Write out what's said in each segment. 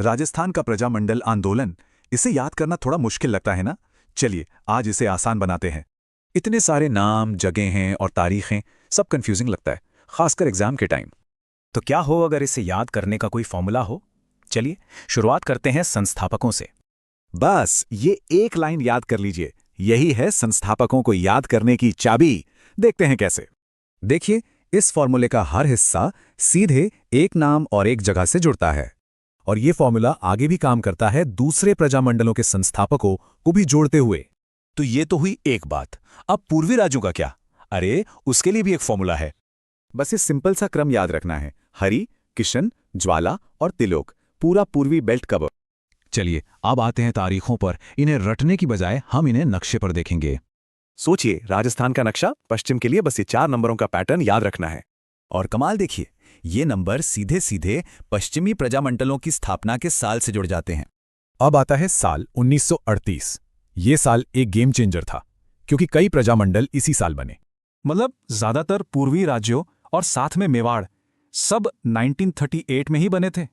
राजस्थान का प्रजामंडल आंदोलन, इसे याद करना थोड़ा मुश्किल लगता है ना? चलिए आज इसे आसान बनाते हैं। इतने सारे नाम, जगहें और तारीखें, सब कंफ्यूजिंग लगता है, खासकर एग्जाम के टाइम। तो क्या हो अगर इसे याद करने का कोई फॉर्मूला हो? चलिए शुरुआत करते हैं संस्थापकों से। बस ये एक लाइन याद कर लीजिए, यही है संस्थापकों को याद करने की चाबी। देखते हैं कैसे। देखिए, इस फॉर्मूले का हर हिस्सा सीधे एक नाम और एक जगह से जुड़ता है, और ये फॉर्मूला आगे भी काम करता है दूसरे प्रजामंडलों के संस्थापकों को भी जोड़ते हुए। तो ये तो हुई एक बात। अब पूर्वी राज्यों का क्या? अरे उसके लिए भी एक फॉर्मूला है। बस इस सिंपल सा क्रम याद रखना है: हरि, किशन, ज्वाला और तिलोक, पूरा पूर्वी बेल्ट कवर। चलिए अब आते हैं तारीखों पर। इन्हें रटने की बजाय हम इन्हें नक्शे पर देखेंगे। सोचिए, राजस्थान का नक्शा, पश्चिम के लिए बस ये 4 नंबरों का पैटर्न याद रखना है। और कमाल देखिए, ये नंबर सीधे सीधे पश्चिमी प्रजामंडलों की स्थापना के साल से जुड़ जाते हैं। अब आता है साल 1938। ये साल एक गेम चेंजर था, क्योंकि कई प्रजामंडल इसी साल बने। मतलब ज्यादातर पूर्वी राज्यों और साथ में मेवाड़, सब 1938 में ही बने थे।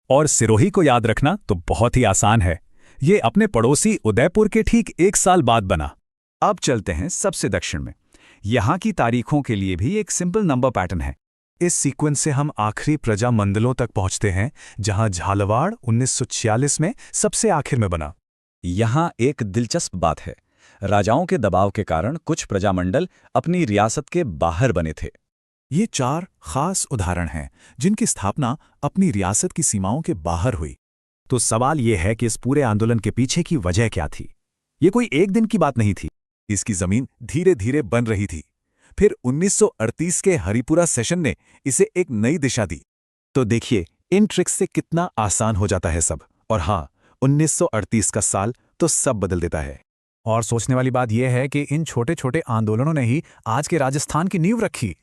और सिरोही को याद रखना तो बहुत ही आसान है, ये अपने पड़ोसी उदयपुर के ठीक एक साल बाद बना। अब चलते हैं सबसे दक्षिण में। यहाँ की तारीखों के लिए भी एक सिंपल नंबर पैटर्न है। इस सीक्वेंस से हम आखिरी प्रजामंडलों तक पहुंचते हैं, जहां झालवाड़ 1946 में सबसे आखिर में बना। यहाँ एक दिलचस्प बात है, राजाओं के दबाव के कारण कुछ प्रजामंडल अपनी रियासत के बाहर बने थे। ये 4 खास उदाहरण हैं जिनकी स्थापना अपनी रियासत की सीमाओं के बाहर हुई। तो सवाल ये है कि इस पूरे आंदोलन के पीछे की वजह क्या थी? ये कोई एक दिन की बात नहीं थी, इसकी जमीन धीरे धीरे बन रही थी। फिर 1938 के हरिपुरा सेशन ने इसे एक नई दिशा दी। तो देखिए, इन ट्रिक्स से कितना आसान हो जाता है सब। और हाँ, 1938 का साल तो सब बदल देता है। और सोचने वाली बात यह है कि इन छोटे छोटे आंदोलनों ने ही आज के राजस्थान की नींव रखी।